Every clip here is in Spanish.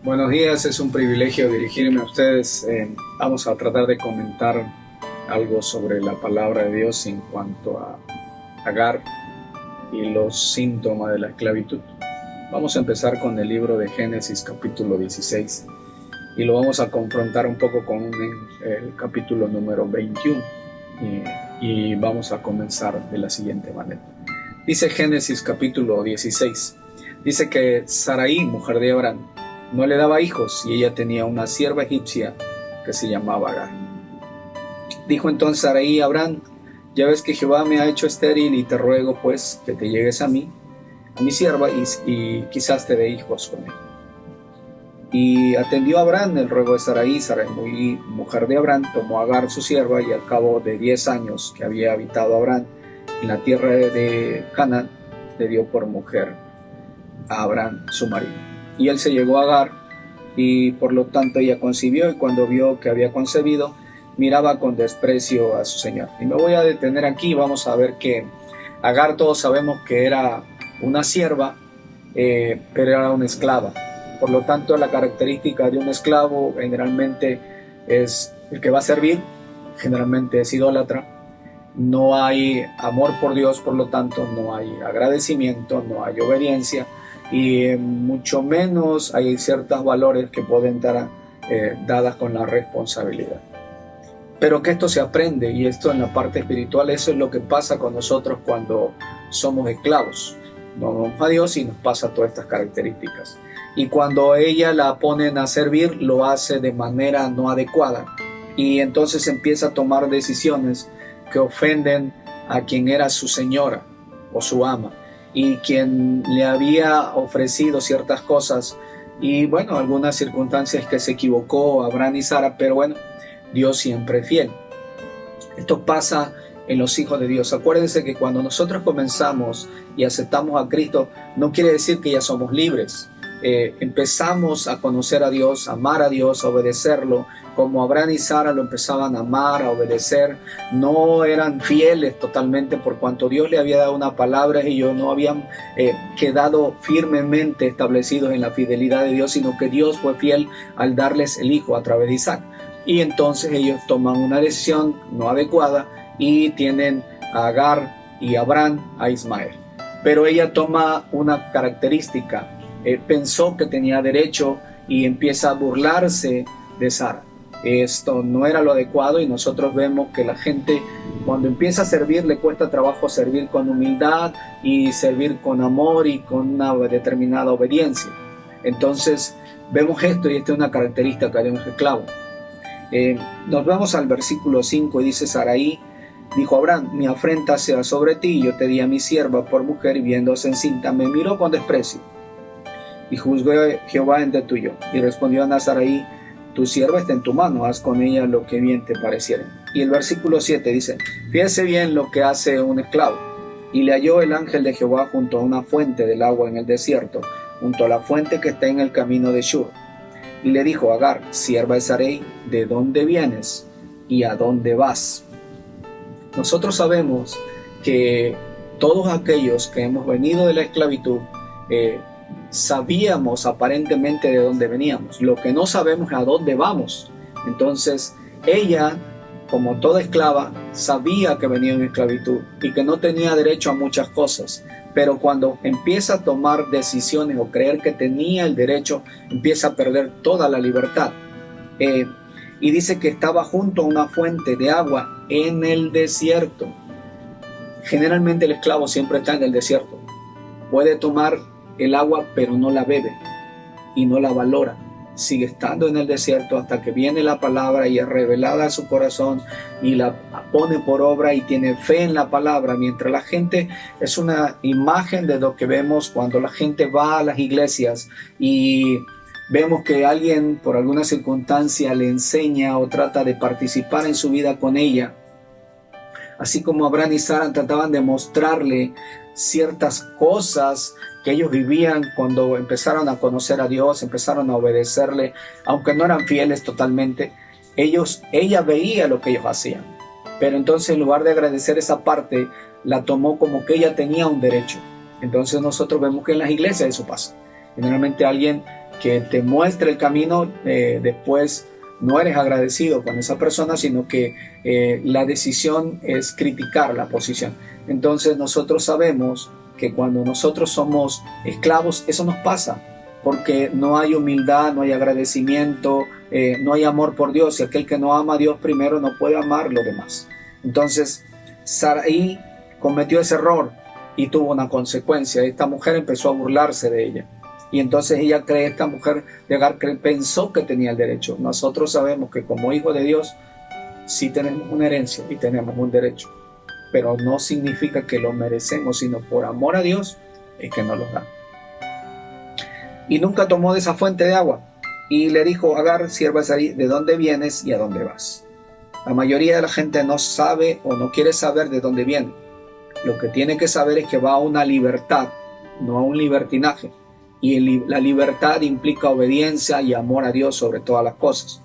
Buenos días, es un privilegio dirigirme a ustedes. Vamos a tratar de comentar algo sobre la palabra de Dios en cuanto a Agar y los síntomas de la esclavitud. Vamos a empezar con el libro de Génesis capítulo 16 y lo vamos a confrontar un poco con el capítulo número 21 y vamos a comenzar de la siguiente manera. Dice Génesis capítulo 16, dice que Sarai, mujer de Abraham, no le daba hijos y ella tenía una sierva egipcia que se llamaba Agar. Dijo entonces Sarai a Abraham: ya ves que Jehová me ha hecho estéril y te ruego pues que te llegues a mí, a mi sierva, y quizás te dé hijos con él. Y atendió a Abraham el ruego de Sarai. Sarai, muy mujer de Abraham, tomó a Agar su sierva, y al cabo de 10 años que había habitado Abraham en la tierra de Canaán, le dio por mujer a Abraham su marido. Y él se llegó a Agar, y por lo tanto ella concibió, y cuando vio que había concebido, miraba con desprecio a su señor. Y me voy a detener aquí. Vamos a ver que Agar, todos sabemos que era una sierva, pero era una esclava. Por lo tanto, la característica de un esclavo generalmente es el que va a servir, generalmente es idólatra. No hay amor por Dios, por lo tanto no hay agradecimiento, no hay obediencia, y mucho menos hay ciertos valores que pueden estar dadas con la responsabilidad. Pero que esto se aprende, y esto en la parte espiritual, eso es lo que pasa con nosotros cuando somos esclavos. No vamos a Dios y nos pasa todas estas características. Y cuando ella la ponen a servir, lo hace de manera no adecuada, y entonces empieza a tomar decisiones que ofenden a quien era su señora o su ama, y quien le había ofrecido ciertas cosas, y bueno, algunas circunstancias que se equivocó Abraham y Sara, pero bueno, Dios siempre es fiel. Esto pasa en los hijos de Dios. Acuérdense que cuando nosotros comenzamos y aceptamos a Cristo, no quiere decir que ya somos libres. Empezamos a conocer a Dios, a amar a Dios, a obedecerlo, como Abraham y Sara lo empezaban a amar, a obedecer. No eran fieles totalmente por cuanto Dios le había dado una palabra, y ellos no habían quedado firmemente establecidos en la fidelidad de Dios, sino que Dios fue fiel al darles el hijo a través de Isaac. Y entonces ellos toman una decisión no adecuada y tienen a Agar, y Abraham a Ismael. Pero ella toma una característica. Pensó que tenía derecho y empieza a burlarse de Sara. Esto no era lo adecuado, y nosotros vemos que la gente, cuando empieza a servir, le cuesta trabajo servir con humildad y servir con amor y con una determinada obediencia. Entonces vemos esto, y esta es una característica de un esclavo. Nos vamos al versículo 5 y dice: Sarai dijo a Abraham: mi afrenta sea sobre ti, yo te di a mi sierva por mujer, y viéndose encinta me miró con desprecio. Y juzgó Jehová entre tú y yo. Y respondió a Sarai: tu sierva está en tu mano, haz con ella lo que bien te pareciere. Y el versículo 7 dice: fíjese bien lo que hace un esclavo. Y le halló el ángel de Jehová junto a una fuente del agua en el desierto, junto a la fuente que está en el camino de Shur. Y le dijo: Agar, sierva de Sarai, ¿de dónde vienes y a dónde vas? Nosotros sabemos que todos aquellos que hemos venido de la esclavitud, sabíamos aparentemente de dónde veníamos. Lo que no sabemos es a dónde vamos. Entonces ella, como toda esclava, sabía que venía en esclavitud y que no tenía derecho a muchas cosas. Pero cuando empieza a tomar decisiones o creer que tenía el derecho, empieza a perder toda la libertad. Y dice que estaba junto a una fuente de agua en el desierto. Generalmente el esclavo siempre está en el desierto. Puede tomar el agua, pero no la bebe y no la valora. Sigue estando en el desierto hasta que viene la palabra y es revelada a su corazón, y la pone por obra y tiene fe en la palabra. Mientras la gente, es una imagen de lo que vemos cuando la gente va a las iglesias y vemos que alguien por alguna circunstancia le enseña o trata de participar en su vida con ella. Así como Abraham y Sara trataban de mostrarle ciertas cosas que ellos vivían cuando empezaron a conocer a Dios, empezaron a obedecerle, aunque no eran fieles totalmente, ella veía lo que ellos hacían. Pero entonces, en lugar de agradecer esa parte, la tomó como que ella tenía un derecho. Entonces nosotros vemos que en las iglesias eso pasa. Generalmente alguien que te muestre el camino, después no eres agradecido con esa persona, sino que la decisión es criticar la posición. Entonces nosotros sabemos que cuando nosotros somos esclavos, eso nos pasa, porque no hay humildad, no hay agradecimiento, no hay amor por Dios, y aquel que no ama a Dios primero no puede amar lo demás. Entonces Sarai cometió ese error y tuvo una consecuencia. Esta mujer empezó a burlarse de ella. Y entonces esta mujer de Agar pensó que tenía el derecho. Nosotros sabemos que como hijos de Dios sí tenemos una herencia y tenemos un derecho, pero no significa que lo merecemos, sino por amor a Dios es que nos lo da. Y nunca tomó de esa fuente de agua. Y le dijo a Agar, sierva de Sarai, ¿de dónde vienes y a dónde vas? La mayoría de la gente no sabe o no quiere saber de dónde viene. Lo que tiene que saber es que va a una libertad, no a un libertinaje. Y la libertad implica obediencia y amor a Dios sobre todas las cosas.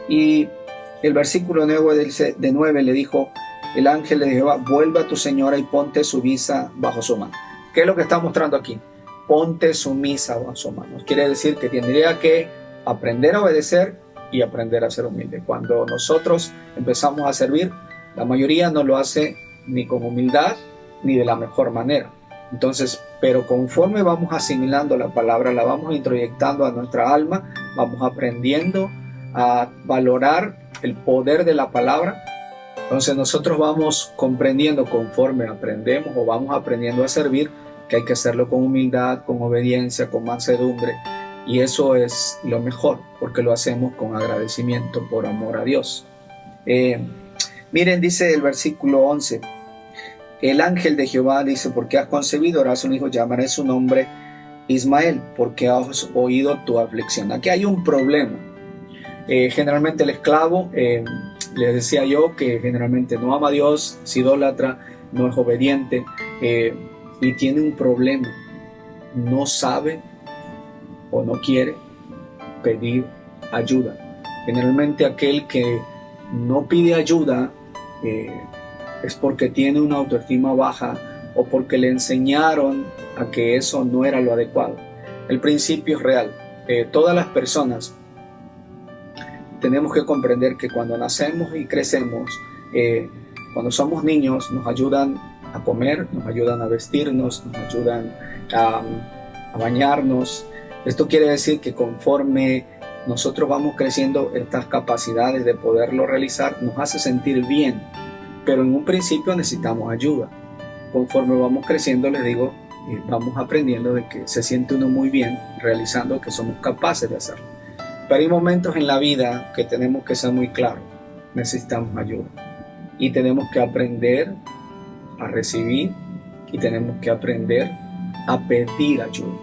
Y el versículo 9 le dijo, el ángel de Jehová, vuelve a tu señora y ponte sumisa bajo su mano. ¿Qué es lo que está mostrando aquí? Ponte sumisa bajo su mano. Quiere decir que tendría que aprender a obedecer y aprender a ser humilde. Cuando nosotros empezamos a servir, la mayoría no lo hace ni con humildad ni de la mejor manera. Entonces, pero conforme vamos asimilando la palabra, la vamos introyectando a nuestra alma, vamos aprendiendo a valorar el poder de la palabra. Entonces nosotros vamos comprendiendo conforme aprendemos o vamos aprendiendo a servir que hay que hacerlo con humildad, con obediencia, con mansedumbre. Y eso es lo mejor, porque lo hacemos con agradecimiento por amor a Dios. Miren, dice el versículo 11, el ángel de Jehová dice, porque has concebido, harás un hijo, llamaré su nombre Ismael, porque has oído tu aflicción. Aquí hay un problema. Generalmente el esclavo, les decía yo, que generalmente no ama a Dios, es idólatra, no es obediente, y tiene un problema. No sabe o no quiere pedir ayuda. Generalmente aquel que no pide ayuda es porque tiene una autoestima baja o porque le enseñaron a que eso no era lo adecuado. El principio es real. Todas las personas tenemos que comprender que cuando nacemos y crecemos, cuando somos niños, nos ayudan a comer, nos ayudan a vestirnos, nos ayudan a bañarnos. Esto quiere decir que conforme nosotros vamos creciendo, estas capacidades de poderlo realizar nos hace sentir bien, pero en un principio necesitamos ayuda. Conforme vamos creciendo, les digo, vamos aprendiendo de que se siente uno muy bien realizando, que somos capaces de hacerlo. Pero hay momentos en la vida que tenemos que ser muy claros, necesitamos ayuda y tenemos que aprender a recibir y tenemos que aprender a pedir ayuda.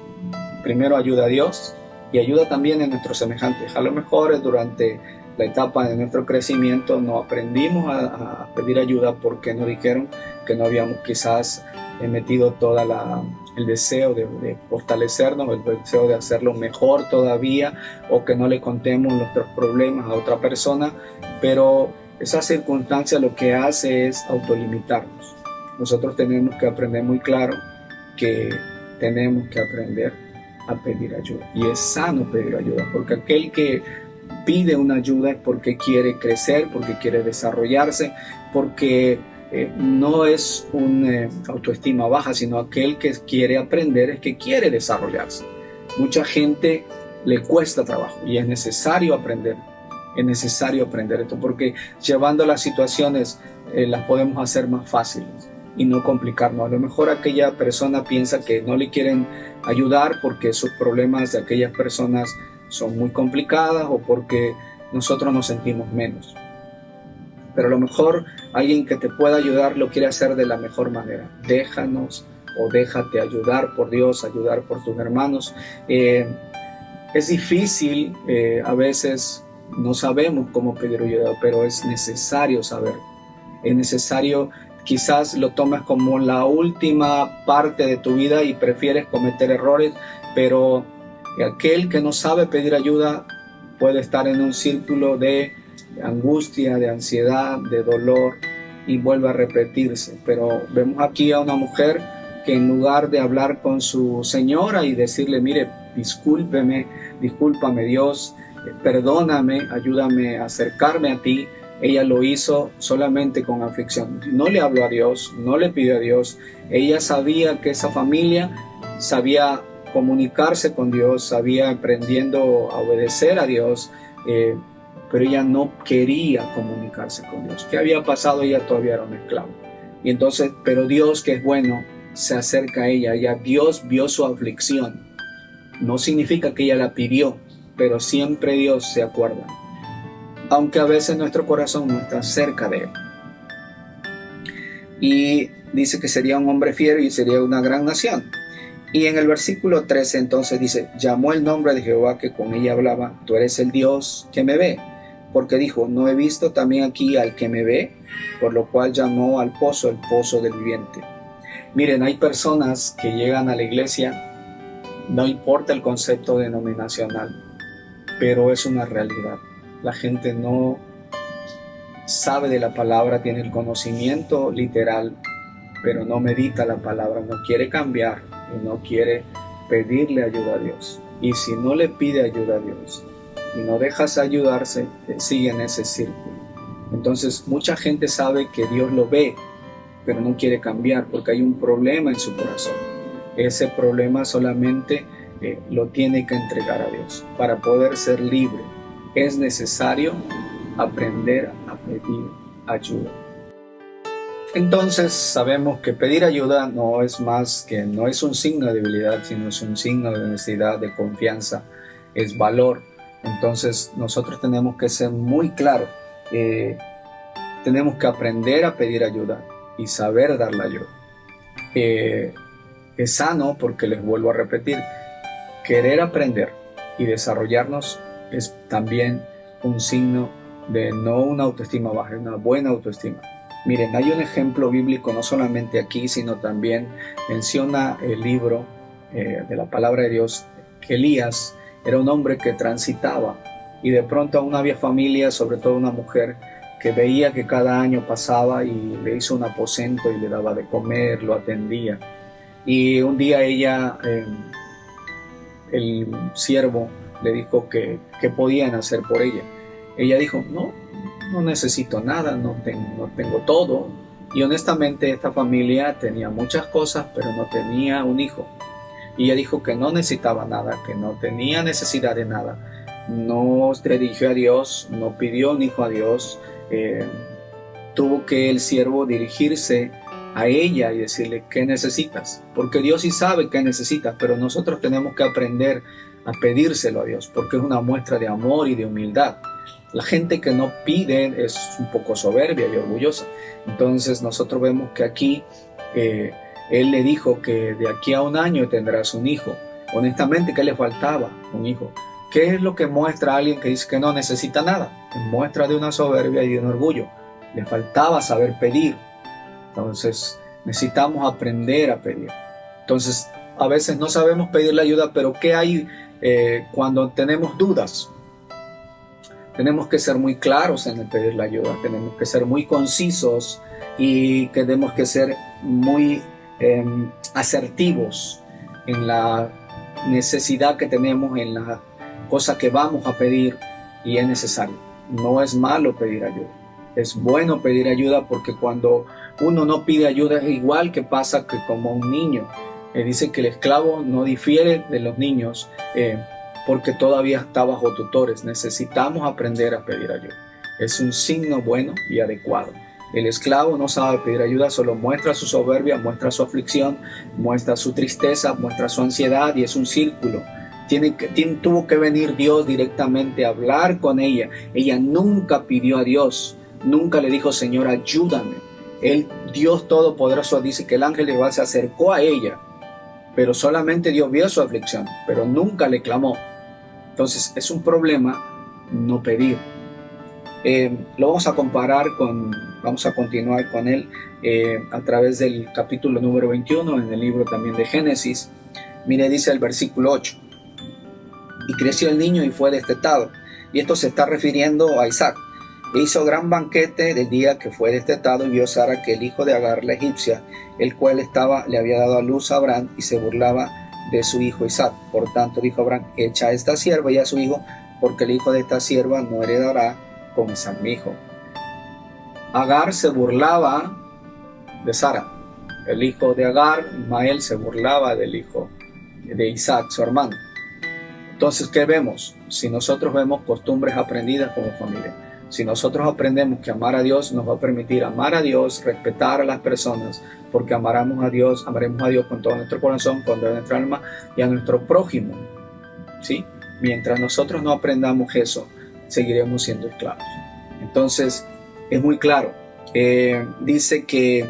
Primero ayuda a Dios y ayuda también a nuestros semejantes. A lo mejor durante la etapa de nuestro crecimiento no aprendimos a pedir ayuda porque nos dijeron que no habíamos quizás metido toda el deseo de fortalecernos, el deseo de hacerlo mejor todavía, o que no le contemos nuestros problemas a otra persona, pero esa circunstancia lo que hace es autolimitarnos. Nosotros tenemos que aprender muy claro que tenemos que aprender a pedir ayuda, y es sano pedir ayuda, porque aquel que pide una ayuda es porque quiere crecer, porque quiere desarrollarse, porque no es una autoestima baja, sino aquel que quiere aprender es que quiere desarrollarse. Mucha gente le cuesta trabajo y es necesario aprender esto, porque llevando las situaciones las podemos hacer más fáciles y no complicarnos. A lo mejor aquella persona piensa que no le quieren ayudar porque sus problemas de aquellas personas son muy complicadas o porque nosotros nos sentimos menos. Pero a lo mejor alguien que te pueda ayudar lo quiere hacer de la mejor manera. Déjanos o déjate ayudar por Dios, ayudar por tus hermanos. Es difícil, a veces no sabemos cómo pedir ayuda, pero es necesario saber. Es necesario, quizás lo tomes como la última parte de tu vida y prefieres cometer errores, pero aquel que no sabe pedir ayuda puede estar en un círculo de angustia, de ansiedad, de dolor, y vuelve a repetirse. Pero vemos aquí a una mujer que en lugar de hablar con su señora y decirle, mire, discúlpame Dios, perdóname, ayúdame a acercarme a ti. Ella lo hizo solamente con aflicción. No le habló a Dios, no le pidió a Dios. Ella sabía que esa familia sabía comunicarse con Dios, sabía aprendiendo a obedecer a Dios, pero ella no quería comunicarse con Dios. ¿Qué había pasado? Ella todavía era una esclava. Y entonces, pero Dios, que es bueno, se acerca a ella. Dios vio su aflicción. No significa que ella la pidió, pero siempre Dios se acuerda, aunque a veces nuestro corazón no está cerca de él. Y dice que sería un hombre fiero y sería una gran nación. Y en el versículo 13 entonces dice, llamó el nombre de Jehová que con ella hablaba, tú eres el Dios que me ve. Porque dijo, ¿no he visto también aquí al que me ve? Por lo cual llamó al pozo el pozo del viviente. Miren, hay personas que llegan a la iglesia, no importa el concepto denominacional, pero es una realidad. La gente no sabe de la palabra, tiene el conocimiento literal, pero no medita la palabra, no quiere cambiar y no quiere pedirle ayuda a Dios. Y si no le pide ayuda a Dios y no dejas ayudarse, sigue en ese círculo. Entonces mucha gente sabe que Dios lo ve, pero no quiere cambiar porque hay un problema en su corazón. Ese problema solamente lo tiene que entregar a Dios. Para poder ser libre es necesario aprender a pedir ayuda. Entonces sabemos que pedir ayuda no es un signo de debilidad, sino es un signo de necesidad, de confianza, es valor. Entonces nosotros tenemos que ser muy claros, tenemos que aprender a pedir ayuda y saber dar la ayuda. Es sano porque, les vuelvo a repetir, querer aprender y desarrollarnos es también un signo de no una autoestima baja, una buena autoestima. Miren, hay un ejemplo bíblico no solamente aquí, sino también menciona el libro de la palabra de Dios, que Elías era un hombre que transitaba y de pronto aún había familia, sobre todo una mujer, que veía que cada año pasaba y le hizo un aposento y le daba de comer, lo atendía. Y un día el siervo le dijo que podían hacer por ella. Ella dijo, no necesito nada, no tengo todo. Y honestamente esta familia tenía muchas cosas, pero no tenía un hijo. Y ella dijo que no necesitaba nada, que no tenía necesidad de nada. No se dirigió a Dios, no pidió un hijo a Dios. Tuvo que el siervo dirigirse a ella y decirle, ¿qué necesitas? Porque Dios sí sabe qué necesitas, pero nosotros tenemos que aprender a pedírselo a Dios, porque es una muestra de amor y de humildad. La gente que no pide es un poco soberbia y orgullosa. Entonces nosotros vemos que aquí él le dijo que de aquí a un año tendrás un hijo. Honestamente, ¿qué le faltaba? Un hijo. ¿Qué es lo que muestra a alguien que dice que no necesita nada? Muestra de una soberbia y de un orgullo. Le faltaba saber pedir. Entonces necesitamos aprender a pedir. Entonces a veces no sabemos pedir la ayuda, pero ¿qué hay cuando tenemos dudas? Tenemos que ser muy claros en el pedir la ayuda, tenemos que ser muy concisos y tenemos que ser muy asertivos en la necesidad que tenemos, en la cosa que vamos a pedir, y es necesario. No es malo pedir ayuda, es bueno pedir ayuda, porque cuando uno no pide ayuda es igual que pasa que como un niño. Dice que el esclavo no difiere de los niños porque todavía está bajo tutores. Necesitamos aprender a pedir ayuda. Es un signo bueno y adecuado. El esclavo no sabe pedir ayuda, solo muestra su soberbia, muestra su aflicción, muestra su tristeza, muestra su ansiedad, y es un círculo. Tuvo que venir Dios directamente a hablar con ella. Ella nunca pidió a Dios, nunca le dijo, Señor, ayúdame. Dios Todopoderoso, dice que el ángel de Jehová se acercó a ella, pero solamente Dios vio su aflicción, pero nunca le clamó. Entonces es un problema no pedir. Lo vamos a continuar con él a través del capítulo número 21 en el libro también de Génesis. Mire, dice el versículo 8: y creció el niño y fue destetado. Y esto se está refiriendo a Isaac. E hizo gran banquete del día que fue destetado, y vio Sara que el hijo de Agar la egipcia, el cual le había dado a luz a Abraham, y se burlaba de su hijo Isaac. Por tanto dijo Abraham: echa a esta sierva y a su hijo, porque el hijo de esta sierva no heredará con Isaac mi hijo. Agar se burlaba de Sara. El hijo de Agar, Ismael, se burlaba del hijo de Isaac, su hermano. Entonces, ¿qué vemos? Si nosotros vemos costumbres aprendidas como familia, si nosotros aprendemos que amar a Dios nos va a permitir amar a Dios, respetar a las personas, porque amaremos a Dios con todo nuestro corazón, con toda nuestra alma y a nuestro prójimo, ¿sí? Mientras nosotros no aprendamos eso, seguiremos siendo esclavos. Entonces, es muy claro. Dice que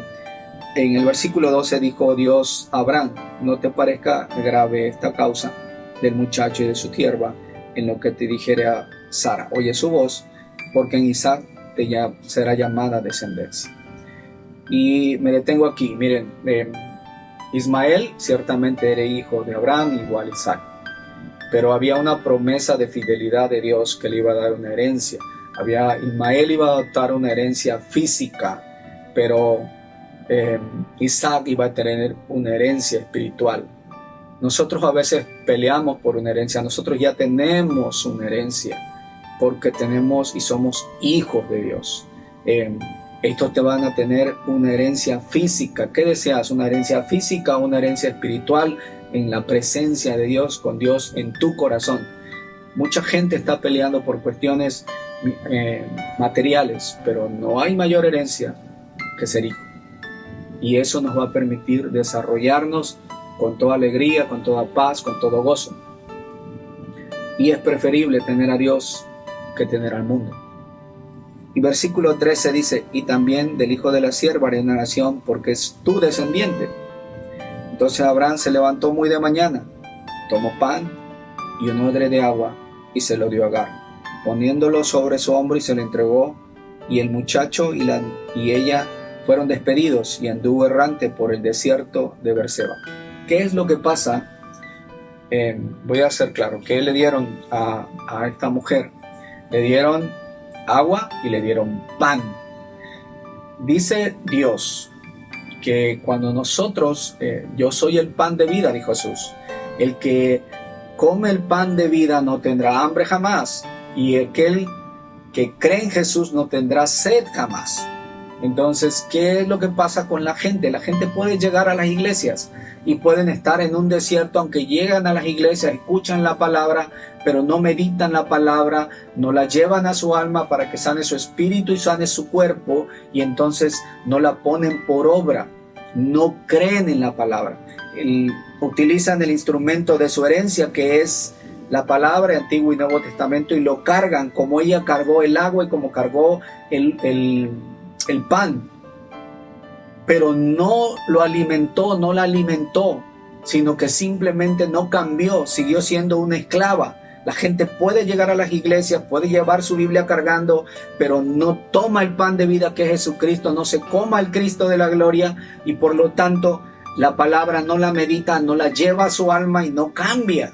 en el versículo 12 dijo Dios a Abraham: no te parezca grave esta causa del muchacho y de su sierva en lo que te dijere a Sara. Oye su voz, porque en Isaac será llamada descendencia. Y me detengo aquí. Miren, Ismael ciertamente era hijo de Abraham, igual Isaac, pero había una promesa de fidelidad de Dios que le iba a dar una herencia. Ismael iba a adoptar una herencia física, pero Isaac iba a tener una herencia espiritual. Nosotros a veces peleamos por una herencia. Nosotros ya tenemos una herencia porque tenemos y somos hijos de Dios. Estos te van a tener una herencia física. ¿Qué deseas? ¿Una herencia física o una herencia espiritual en la presencia de Dios, con Dios en tu corazón? Mucha gente está peleando por cuestiones materiales, pero no hay mayor herencia que ser hijo. Y eso nos va a permitir desarrollarnos con toda alegría, con toda paz, con todo gozo. Y es preferible tener a Dios que tener al mundo. Y versículo 13 dice: y también del hijo de la sierva haré una nación, porque es tu descendiente. Entonces Abraham se levantó muy de mañana, tomó pan y un odre de agua y se lo dio a Agar, poniéndolo sobre su hombro, y se lo entregó. Y el muchacho y ella fueron despedidos, y anduvo errante por el desierto de Berseba. ¿Qué es lo que pasa? Voy a ser claro. ¿Qué le dieron a esta mujer? Le dieron agua y le dieron pan. Dice Dios que cuando nosotros, yo soy el pan de vida, dijo Jesús. El que come el pan de vida no tendrá hambre jamás, y aquel que cree en Jesús no tendrá sed jamás. Entonces, ¿qué es lo que pasa con la gente? La gente puede llegar a las iglesias y pueden estar en un desierto, aunque llegan a las iglesias, escuchan la palabra, pero no meditan la palabra, no la llevan a su alma para que sane su espíritu y sane su cuerpo, y entonces no la ponen por obra, no creen en la palabra. Utilizan el instrumento de su herencia, que es la palabra, Antiguo y Nuevo Testamento, y lo cargan como ella cargó el agua y como cargó el pan, pero no lo alimentó, no la alimentó, sino que simplemente no cambió, siguió siendo una esclava. La gente puede llegar a las iglesias, puede llevar su Biblia cargando, pero no toma el pan de vida que es Jesucristo, no se coma el Cristo de la gloria, y por lo tanto la palabra no la medita, no la lleva a su alma y no cambia.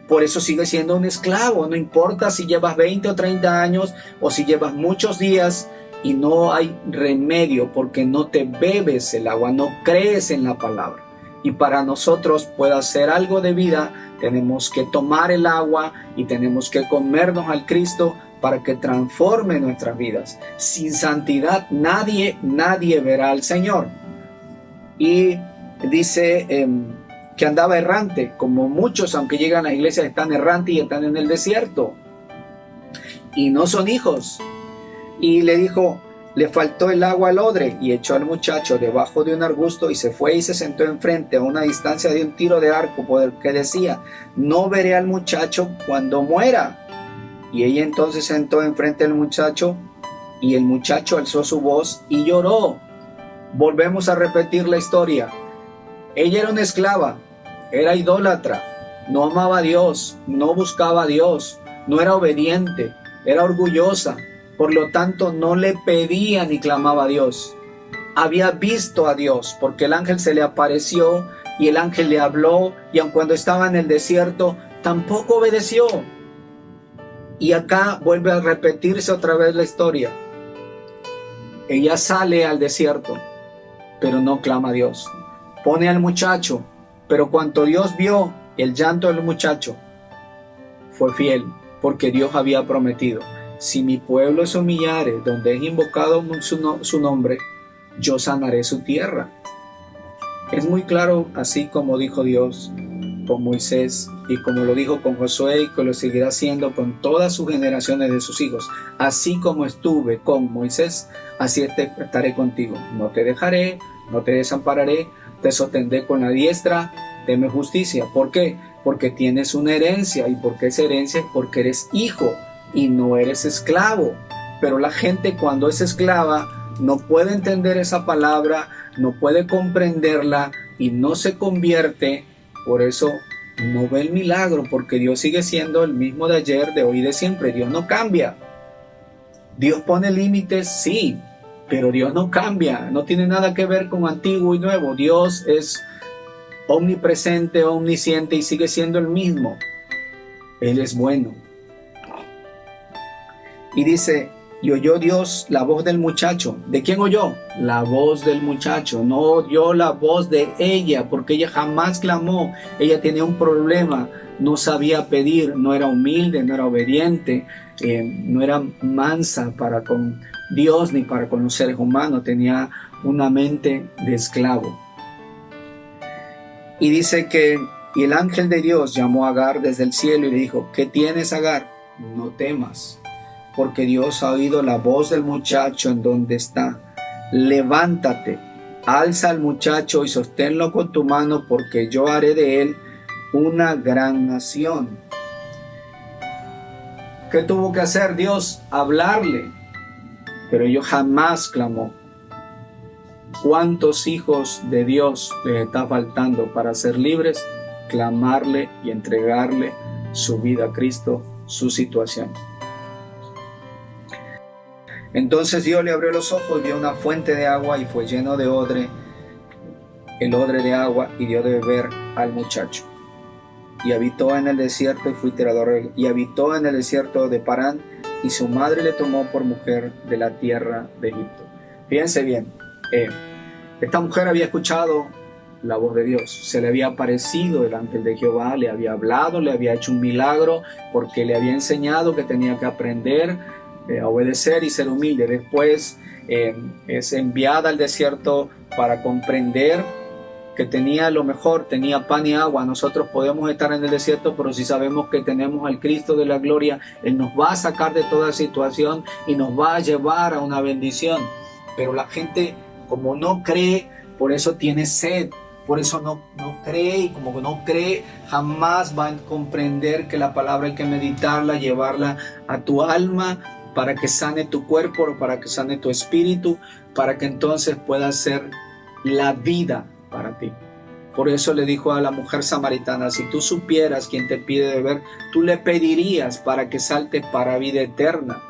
Por eso sigue siendo un esclavo. No importa si llevas 20 o 30 años o si llevas muchos días, y no hay remedio porque no te bebes el agua, no crees en la palabra. Y para nosotros pueda hacer algo de vida, tenemos que tomar el agua y tenemos que comernos al Cristo para que transforme nuestras vidas. Sin santidad nadie verá al Señor. Y dice que andaba errante, como muchos, aunque llegan a la iglesia, están errantes y están en el desierto y no son hijos. Y le dijo: le faltó el agua al odre, y echó al muchacho debajo de un arbusto, y se fue y se sentó enfrente, a una distancia de un tiro de arco, porque decía: no veré al muchacho cuando muera. Y ella entonces sentó enfrente del muchacho, y el muchacho alzó su voz y lloró. Volvemos a repetir la historia. Ella era una esclava, era idólatra, no amaba a Dios, no buscaba a Dios, no era obediente, era orgullosa. Por lo tanto, no le pedía ni clamaba a Dios. Había visto a Dios, porque el ángel se le apareció y el ángel le habló, y aun cuando estaba en el desierto, tampoco obedeció. Y acá vuelve a repetirse otra vez la historia. Ella sale al desierto, pero no clama a Dios. Pone al muchacho, pero cuando Dios vio El llanto del muchacho fue fiel, porque Dios había prometido: si mi pueblo se humillare, donde es invocado su nombre, yo sanaré su tierra. Es muy claro, así como dijo Dios con Moisés y como lo dijo con Josué y que lo seguirá haciendo con todas sus generaciones de sus hijos. Así como estuve con Moisés, así estaré contigo. No te dejaré, no te desampararé, te sostendré con la diestra de mi justicia. ¿Por qué? Porque tienes una herencia. ¿Y por qué esa herencia? Porque eres hijo y no eres esclavo. Pero la gente, cuando es esclava, no puede entender esa palabra, no puede comprenderla y no se convierte. Por eso no ve el milagro, porque Dios sigue siendo el mismo de ayer, de hoy y de siempre. Dios no cambia. Dios pone límites, sí, pero Dios no cambia. No tiene nada que ver con antiguo y nuevo. Dios es omnipresente, omnisciente y sigue siendo el mismo. Él es bueno. Y dice: y oyó Dios la voz del muchacho. ¿De quién oyó? La voz del muchacho. No oyó la voz de ella, porque ella jamás clamó. Ella tenía un problema, no sabía pedir, no era humilde, no era obediente, no era mansa para con Dios ni para con los seres humanos. Tenía una mente de esclavo. Y dice que y el ángel de Dios llamó a Agar desde el cielo y le dijo: ¿qué tienes, Agar? No temas, porque Dios ha oído la voz del muchacho en donde está. Levántate, alza al muchacho y sosténlo con tu mano, porque yo haré de él una gran nación. ¿Qué tuvo que hacer Dios? Hablarle, pero ellos jamás clamó. ¿Cuántos hijos de Dios les está faltando para ser libres? Clamarle y entregarle su vida a Cristo, su situación. Entonces Dios le abrió los ojos y vio una fuente de agua y fue lleno de odre, el odre de agua, y dio de beber al muchacho. Y habitó en el desierto y habitó en el desierto de Parán, y su madre le tomó por mujer de la tierra de Egipto. Fíjense bien, esta mujer había escuchado la voz de Dios, se le había aparecido el ángel de Jehová, le había hablado, le había hecho un milagro, porque le había enseñado que tenía que aprender a obedecer y ser humilde. Después es enviada al desierto para comprender que tenía lo mejor, tenía pan y agua. Nosotros podemos estar en el desierto, pero si sabemos que tenemos al Cristo de la gloria, Él nos va a sacar de toda situación y nos va a llevar a una bendición. Pero la gente, como no cree, por eso tiene sed, por eso no cree, y como no cree, jamás va a comprender que la palabra hay que meditarla, llevarla a tu alma, para que sane tu cuerpo, para que sane tu espíritu, para que entonces pueda ser la vida para ti. Por eso le dijo a la mujer samaritana: si tú supieras quién te pide beber, tú le pedirías para que salte para vida eterna.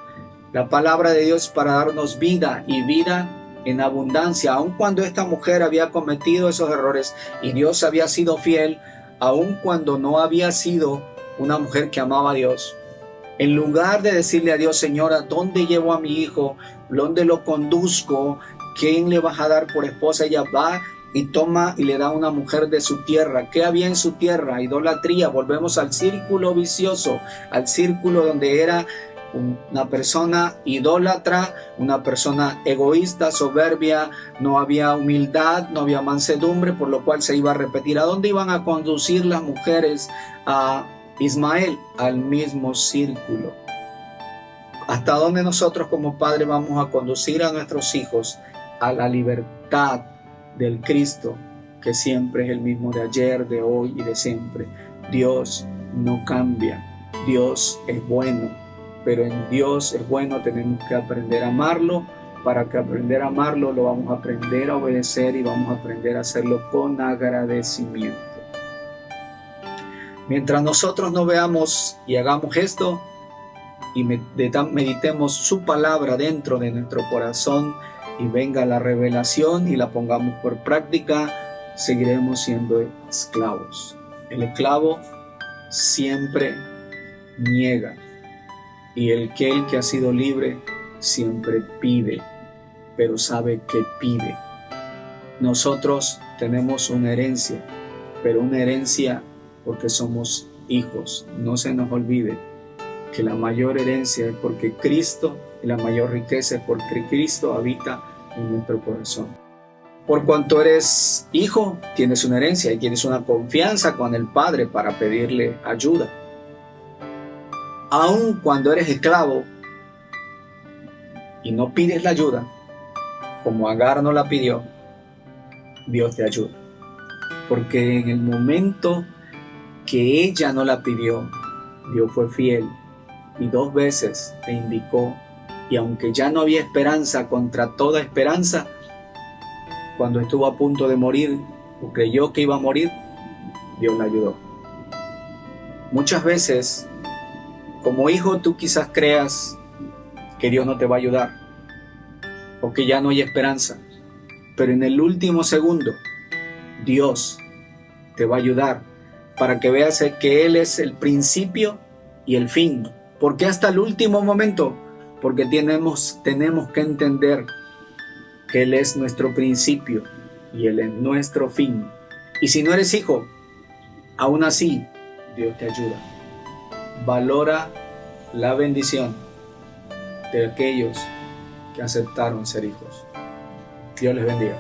La palabra de Dios para darnos vida y vida en abundancia. Aun cuando esta mujer había cometido esos errores y Dios había sido fiel, aun cuando no había sido una mujer que amaba a Dios, en lugar de decirle a Dios: Señora, ¿dónde llevo a mi hijo? ¿Dónde lo conduzco? ¿Quién le vas a dar por esposa? Ella va y toma y le da a una mujer de su tierra. ¿Qué había en su tierra? Idolatría. Volvemos al círculo vicioso, al círculo donde era una persona idólatra, una persona egoísta, soberbia, no había humildad, no había mansedumbre, por lo cual se iba a repetir. ¿A dónde iban a conducir las mujeres a Ismael? Al mismo círculo. ¿Hasta dónde nosotros como padres vamos a conducir a nuestros hijos? A la libertad del Cristo, que siempre es el mismo de ayer, de hoy y de siempre. Dios no cambia, Dios es bueno, pero en Dios es bueno tenemos que aprender a amarlo. Para que aprender a amarlo lo vamos a aprender a obedecer y vamos a aprender a hacerlo con agradecimiento. Mientras nosotros no veamos y hagamos esto y meditemos su palabra dentro de nuestro corazón y venga la revelación y la pongamos por práctica, seguiremos siendo esclavos. El esclavo siempre niega y el que ha sido libre siempre pide, pero sabe que pide. Nosotros tenemos una herencia, pero una herencia porque somos hijos. No se nos olvide que la mayor herencia es porque Cristo, y la mayor riqueza es porque Cristo habita en nuestro corazón. Por cuanto eres hijo, tienes una herencia y tienes una confianza con el Padre para pedirle ayuda. Aun cuando eres esclavo y no pides la ayuda, como Agar no la pidió, Dios te ayuda. Porque en el momento que ella no la pidió, Dios fue fiel y 2 veces le indicó, y aunque ya no había esperanza contra toda esperanza, cuando estuvo a punto de morir o creyó que iba a morir, Dios la ayudó. Muchas veces, como hijo, tú quizás creas que Dios no te va a ayudar o que ya no hay esperanza, pero en el último segundo, Dios te va a ayudar para que veas que Él es el principio y el fin. ¿Por qué hasta el último momento? Porque tenemos que entender que Él es nuestro principio y Él es nuestro fin. Y si no eres hijo, aún así, Dios te ayuda. Valora la bendición de aquellos que aceptaron ser hijos. Dios les bendiga.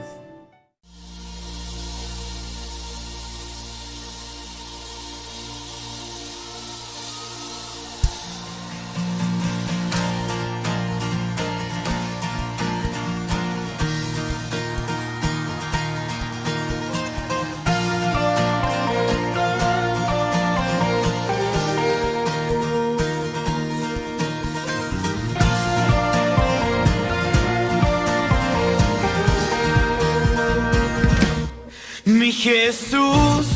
Mi Jesús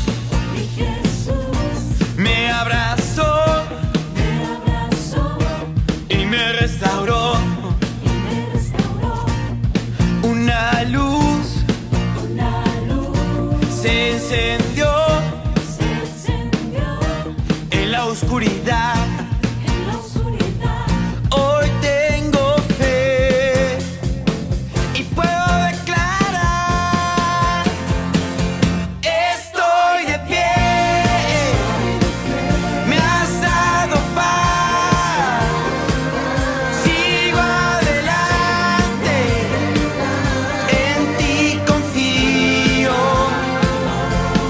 me abrazó y me restauró. Una luz se encendió en la oscuridad. Hoy tengo fe y puedo declarar: estoy de pie. Me has dado paz. Sigo adelante, en ti confío.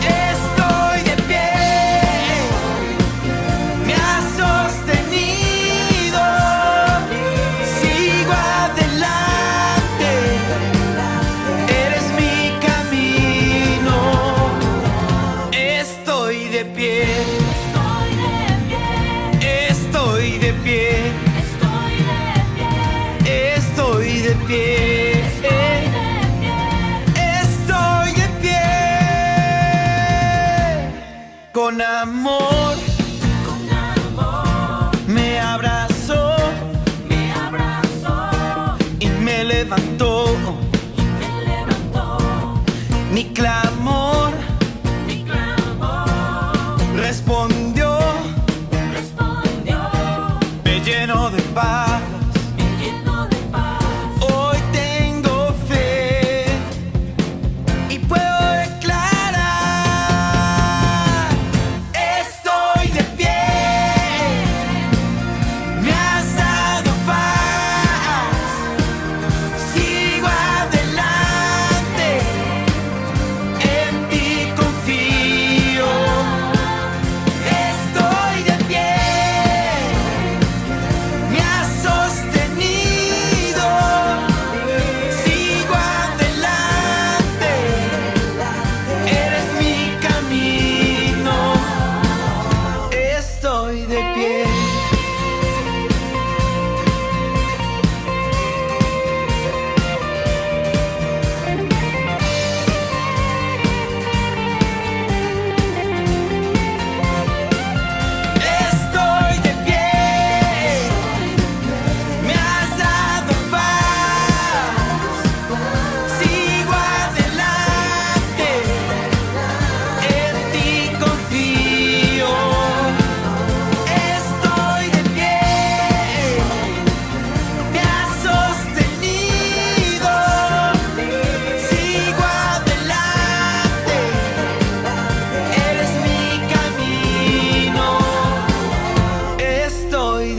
Estoy de pie. Me has sostenido. Sigo adelante. Eres mi camino. Estoy de pie. Estoy de pie. Estoy de pie. Estoy de pie. Con amor me abrazó y me levantó. Mi clamor respondió. Me llenó de paz. Hoy tengo fe y puedo declarar: estoy de pie. Me has dado paz. Sigo adelante, en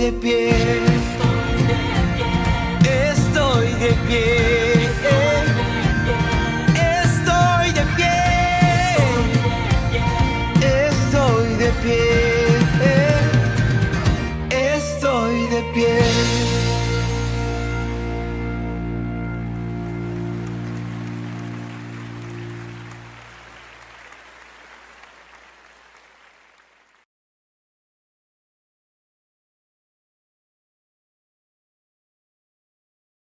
de pie. Estoy de pie. Estoy de pie. Estoy de pie.